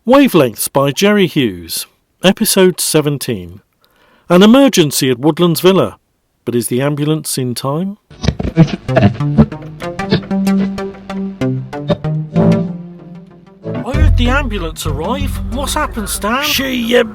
Wavelengths by Jerry Hughes, Episode 17. An emergency at Woodlands Villa, but is the ambulance in time? I heard the ambulance arrive. What's happened, Stan? She had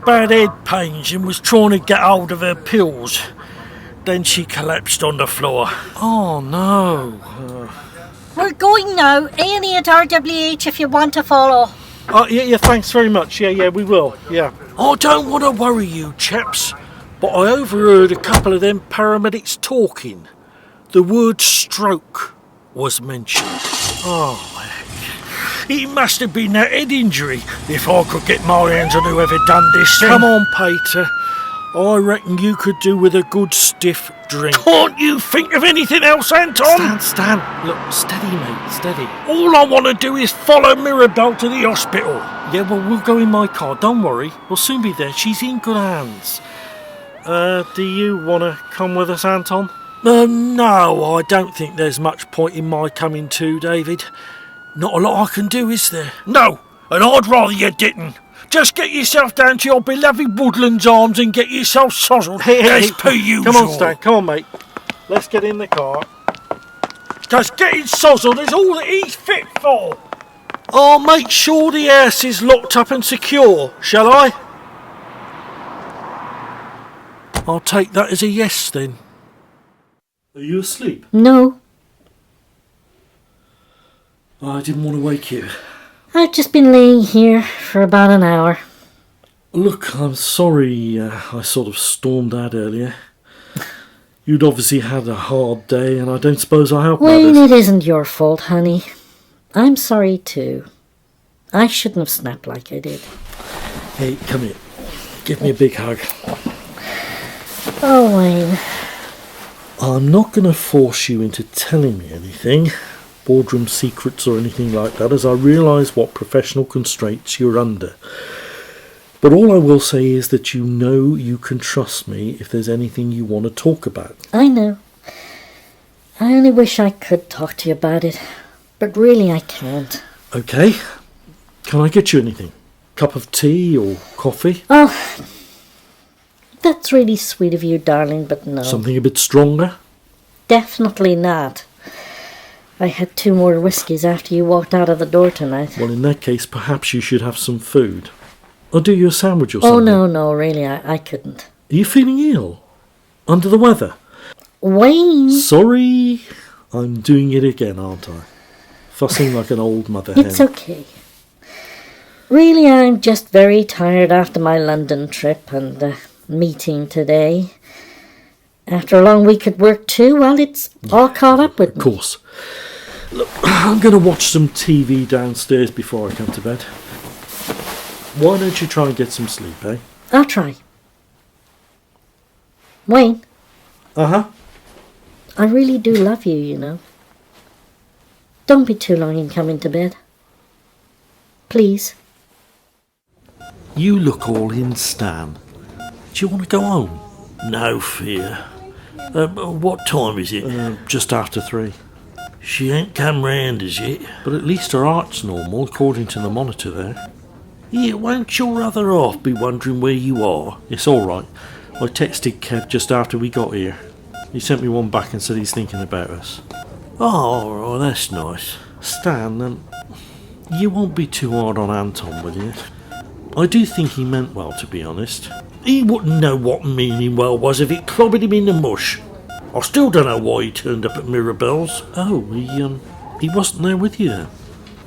bad head pains and was trying to get hold of her pills. Then she collapsed on the floor. Oh no. We're going now. A&E at RWH if you want to follow. Yeah, thanks very much. Yeah, we will. Yeah. I don't want to worry you, chaps, but I overheard a couple of them paramedics talking. The word stroke was mentioned. Oh, heck. It must have been that head injury, if I could get my hands on whoever done this thing. come on, Peter. I reckon you could do with a good stiff drink. Can't you think of anything else, Anton? Stan. Look, steady, mate, steady. All I want to do is follow Mirabelle to the hospital. Yeah, well, we'll go in my car. Don't worry. We'll soon be there. She's in good hands. Do you want to come with us, Anton? No, I don't think there's much point in my coming too, David. Not a lot I can do, is there? No, and I'd rather you didn't. Just get yourself down to your beloved Woodlands arms and get yourself sozzled as per usual. Come on, Stan. Come on, mate. Let's get in the car. Because getting sozzled is all that he's fit for. I'll make sure the house is locked up and secure, shall I? I'll take that as a yes, then. Are you asleep? No, I didn't want to wake you. I've just been laying here for about an hour. Look, I'm sorry I sort of stormed out earlier. You'd obviously had a hard day, and I don't suppose I helped Wayne, matters. it isn't your fault, honey. I'm sorry too. I shouldn't have snapped like I did. Hey, come here. Give me a big hug. Oh, Wayne. I'm not going to force you into telling me anything, boardroom secrets or anything like that, as I realise what professional constraints you're under. But all I will say is that you know you can trust me if there's anything you want to talk about. I know. I only wish I could talk to you about it, but really I can't. Okay. Can I get you anything? Cup of tea or coffee? Oh, that's really sweet of you, darling, but no. Something a bit stronger? Definitely not. I had 2 more whiskies after you walked out of the door tonight. Well, in that case, perhaps you should have some food. I'll do you a sandwich or something. Oh, no, really, I couldn't. Are you feeling ill? Under the weather? Wayne! Sorry, I'm doing it again, aren't I? Fussing like an old mother hen. It's okay. Really, I'm just very tired after my London trip and the meeting today. After a long week at work too, well, it's all caught up with me. Of course. Look, I'm going to watch some TV downstairs before I come to bed. Why don't you try and get some sleep, eh? I'll try. Wayne, Uh-huh. I really do love you, you know. Don't be too long in coming to bed. Please. You look all in, Stan. Do you want to go home? No fear. What time is it? Just after 3. She ain't come round as yet. But at least her heart's normal, according to the monitor there. Yeah, won't your other half be wondering where you are? It's all right. I texted Kev just after we got here. He sent me one back and said he's thinking about us. Oh, that's nice. Stan, you won't be too hard on Anton, will you? I do think he meant well, to be honest. He wouldn't know what meaning well was if it clobbered him in the mush. I still don't know why he turned up at Mirabelle's. Oh, he wasn't there with you then?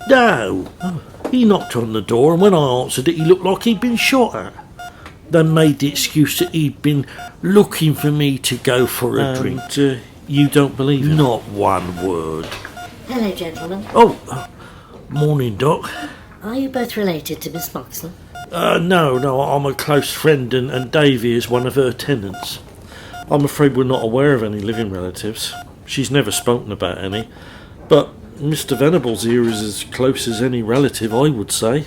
No. Oh. He knocked on the door, and when I answered it, he looked like he'd been shot at. They made the excuse that he'd been looking for me to go for a drink. You don't believe him? Not one word. Hello, gentlemen. Oh, morning, Doc. Are you both related to Miss Moxon? No, I'm a close friend, and Davy is one of her tenants. I'm afraid we're not aware of any living relatives. She's never spoken about any. But Mr. Venables here is as close as any relative, I would say.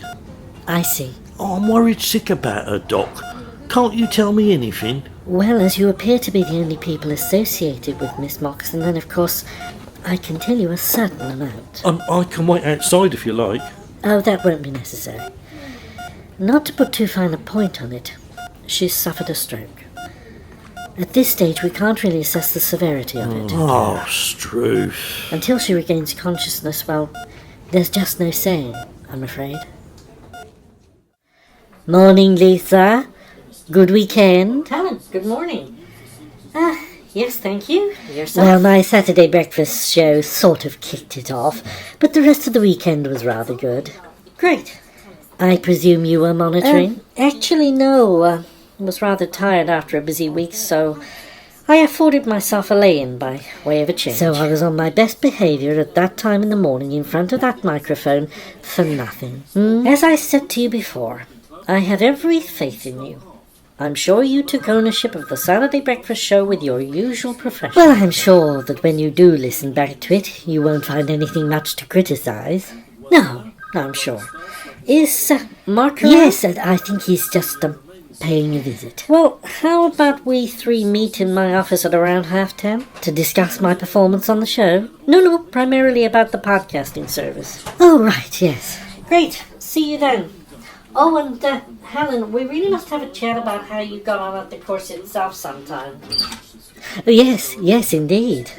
I see. I'm worried sick about her, Doc. Can't you tell me anything? Well, as you appear to be the only people associated with Miss Moxon, then of course I can tell you a certain amount. I can wait outside if you like. Oh, that won't be necessary. Not to put too fine a point on it, she's suffered a stroke. At this stage, we can't really assess the severity of it. Oh, Struth. Until she regains consciousness, well, there's just no saying, I'm afraid. Morning, Lisa. Good weekend. Helen, good morning. Yes, thank you. Yourself? Well, my Saturday breakfast show sort of kicked it off, but the rest of the weekend was rather good. Great. I presume you were monitoring? Actually, no. I was rather tired after a busy week, so I afforded myself a lay-in by way of a change. So I was on my best behaviour at that time in the morning in front of that microphone for nothing. As I said to you before, I have every faith in you. I'm sure you took ownership of the Saturday breakfast show with your usual profession. Well, I'm sure that when you do listen back to it, you won't find anything much to criticise. No, I'm sure. Is Mark around? Yes, I think he's just paying a visit. Well, how about we three meet in my office at around 10:30 to discuss my performance on the show? No, primarily about the podcasting service. Oh, right, yes. Great. See you then. Oh, and Helen, we really must have a chat about how you got on at the course itself sometime. Yes, indeed.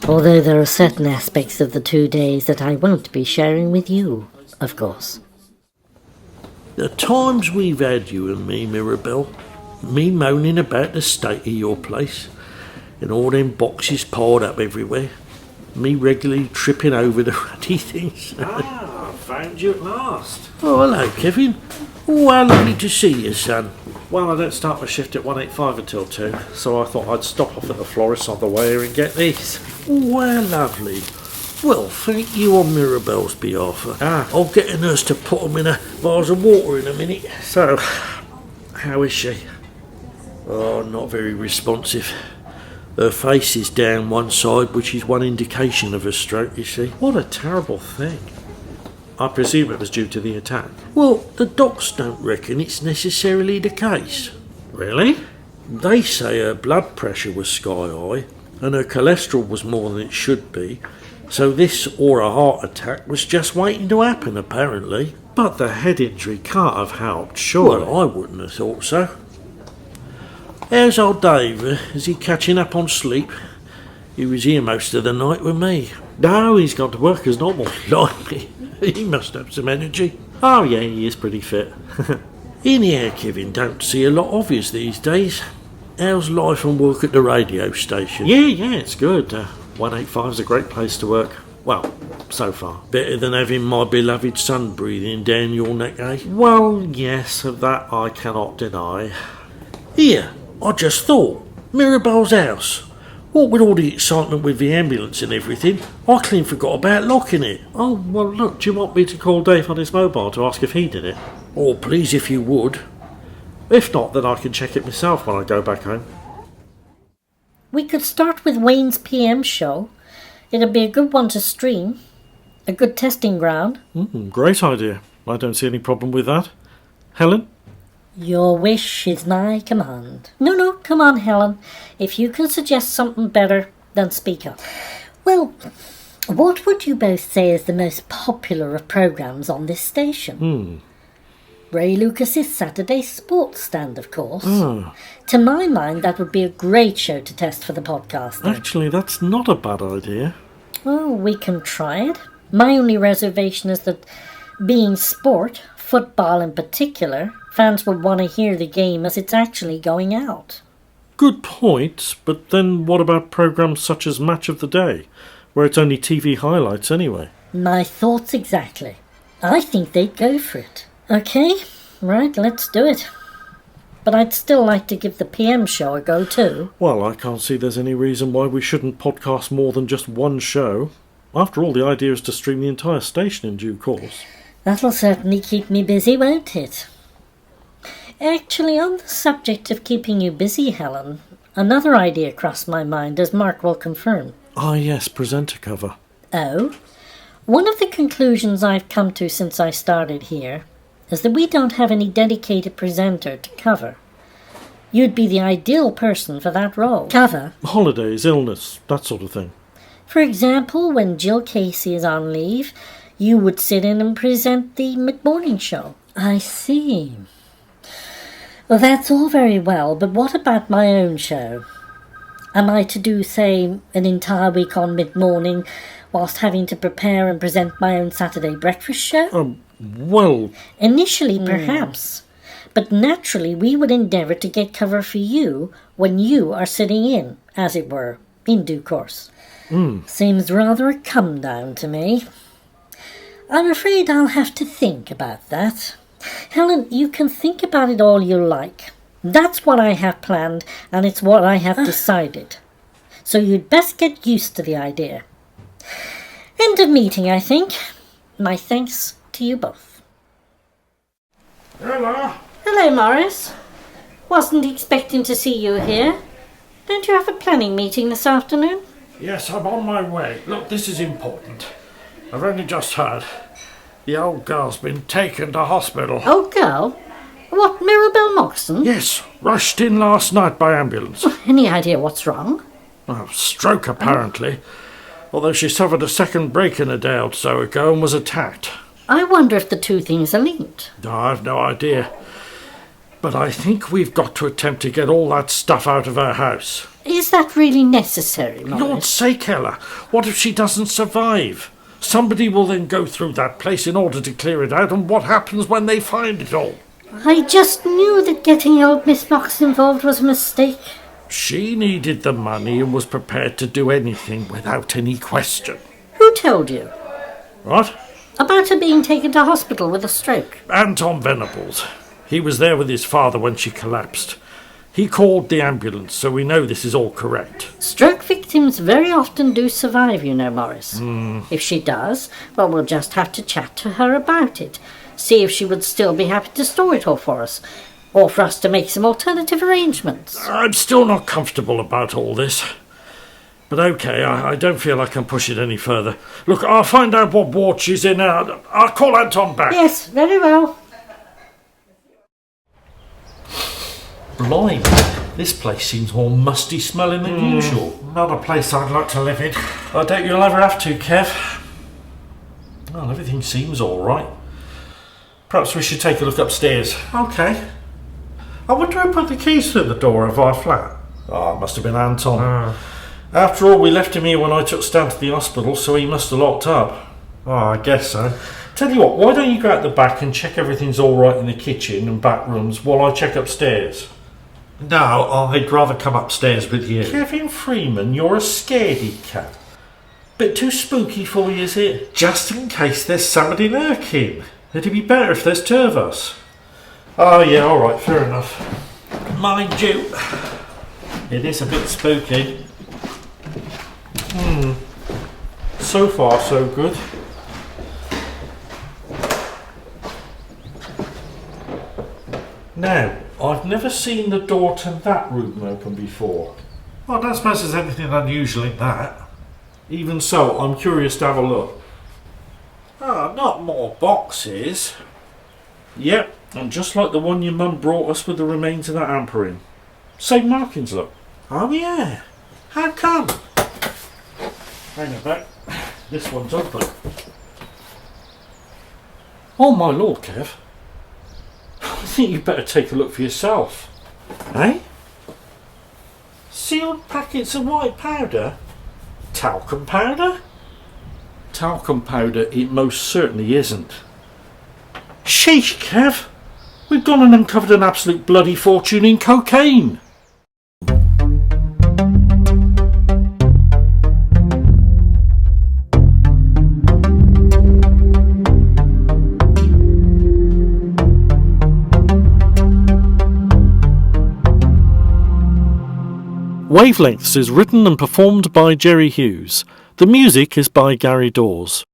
Although there are certain aspects of the 2 days that I won't be sharing with you, of course. The times we've had, you and me, Mirabelle, me moaning about the state of your place, and all them boxes piled up everywhere, me regularly tripping over the ruddy things. Found you at last. Oh, hello, Kevin. Oh, how lovely to see you, son. Well, I don't start my shift at 1:85 until 2, so I thought I'd stop off at the florist on the way here and get these. Oh, how lovely. Well, thank you on Mirabelle's behalf. I'll get a nurse to put them in a vase of water in a minute. So, how is she? Oh, not very responsive. Her face is down one side, which is one indication of a stroke, you see. What a terrible thing. I presume it was due to the attack. Well, the docs don't reckon it's necessarily the case. Really? They say her blood pressure was sky high, and her cholesterol was more than it should be, so this or a heart attack was just waiting to happen, apparently. But the head injury can't have helped, surely. Well, I wouldn't have thought so. How's old Dave? Is he catching up on sleep? He was here most of the night with me. No, he's gone to work as normal. Blimey, he must have some energy. Oh yeah, he is pretty fit. Anyhow, Kevin, don't see a lot of you these days. How's life and work at the radio station? Yeah, it's good. 185 is a great place to work. Well, so far. Better than having my beloved son breathing down your neck, eh? Well, yes, of that I cannot deny. Here, I just thought, Mirabelle's house. What with all the excitement with the ambulance and everything, I clean forgot about locking it. Oh, well look, do you want me to call Dave on his mobile to ask if he did it? Oh, please, if you would. If not, then I can check it myself when I go back home. We could start with Wayne's PM show. It'd be a good one to stream. A good testing ground. Great idea. I don't see any problem with that. Helen? Your wish is my command. No, come on, Helen. If you can suggest something better, then speak up. Well, what would you both say is the most popular of programmes on this station? Ray Lucas's Saturday Sports Stand, of course. To my mind, that would be a great show to test for the podcast. Actually, that's not a bad idea. Well, we can try it. My only reservation is that, being sport, football in particular, fans would want to hear the game as it's actually going out. Good point, but then what about programmes such as Match of the Day, where it's only TV highlights anyway? My thoughts exactly. I think they'd go for it. Okay, right, let's do it. But I'd still like to give the PM show a go too. Well, I can't see there's any reason why we shouldn't podcast more than just one show. After all, the idea is to stream the entire station in due course. That'll certainly keep me busy, won't it? Actually, on the subject of keeping you busy, Helen, another idea crossed my mind, as Mark will confirm. Ah, yes, presenter cover. Oh? One of the conclusions I've come to since I started here is that we don't have any dedicated presenter to cover. You'd be the ideal person for that role. Cover? Holidays, illness, that sort of thing. For example, when Jill Casey is on leave, you would sit in and present the mid-morning show. I see. Well, that's all very well, but what about my own show? Am I to do, say, an entire week on mid-morning whilst having to prepare and present my own Saturday breakfast show? Well... Initially, perhaps. But naturally, we would endeavour to get cover for you when you are sitting in, as it were, in due course. Seems rather a come-down to me. I'm afraid I'll have to think about that. Helen, you can think about it all you like. That's what I have planned, and it's what I have decided. So you'd best get used to the idea. End of meeting, I think. My thanks to you both. Hello. Hello, Morris. Wasn't expecting to see you here. Don't you have a planning meeting this afternoon? Yes, I'm on my way. Look, this is important. I've only just heard. The old girl's been taken to hospital. Old girl? What, Mirabelle Moxon? Yes, rushed in last night by ambulance. Any idea what's wrong? Oh, stroke, apparently. Although she suffered a second break in a day or so ago and was attacked. I wonder if the two things are linked. I've no idea. But I think we've got to attempt to get all that stuff out of her house. Is that really necessary, Morris? Lord's sake, Ella, what if she doesn't survive? Somebody will then go through that place in order to clear it out, and what happens when they find it all? I just knew that getting old Miss Moxon involved was a mistake. She needed the money and was prepared to do anything without any question. Who told you? What? About her being taken to hospital with a stroke. Anton Venables. He was there with his father when she collapsed. He called the ambulance, so we know this is all correct. Stroke victims very often do survive, you know, Morris. If she does, well, we'll just have to chat to her about it. See if she would still be happy to store it all for us. Or for us to make some alternative arrangements. I'm still not comfortable about all this. But okay, I don't feel I can push it any further. Look, I'll find out what ward she's in. I'll call Anton back. Yes, very well. Blimey, this place seems more musty smelling than usual. Not a place I'd like to live in. I doubt you'll ever have to, Kev. Well, everything seems all right. Perhaps we should take a look upstairs. Okay. I wonder who put the keys to the door of our flat. Oh, it must have been Anton. After all, we left him here when I took Stan to the hospital, so he must have locked up. Oh, I guess so. Tell you what, why don't you go out the back and check everything's all right in the kitchen and back rooms while I check upstairs? No, I'd rather come upstairs with you. Kevin Freeman, you're a scaredy cat. Bit too spooky for you, is it? Just in case there's somebody lurking. It'd be better if there's two of us. Oh yeah, all right, fair enough. Mind you, it is a bit spooky. So far, so good. Now, I've never seen the door to that room open before. Well, I don't suppose there's anything unusual in that. Even so, I'm curious to have a look. Oh, not more boxes. Yep, and just like the one your mum brought us with the remains of that hamper in. Same markings, look. Oh yeah. How come? Hang on back. This one's open. Oh my lord, Kev. I think you'd better take a look for yourself. Eh? Sealed packets of white powder? Talcum powder? Talcum powder it most certainly isn't. Sheesh, Kev! We've gone and uncovered an absolute bloody fortune in cocaine! Wavelengths is written and performed by Jerry Hughes. The music is by Gary Dawes.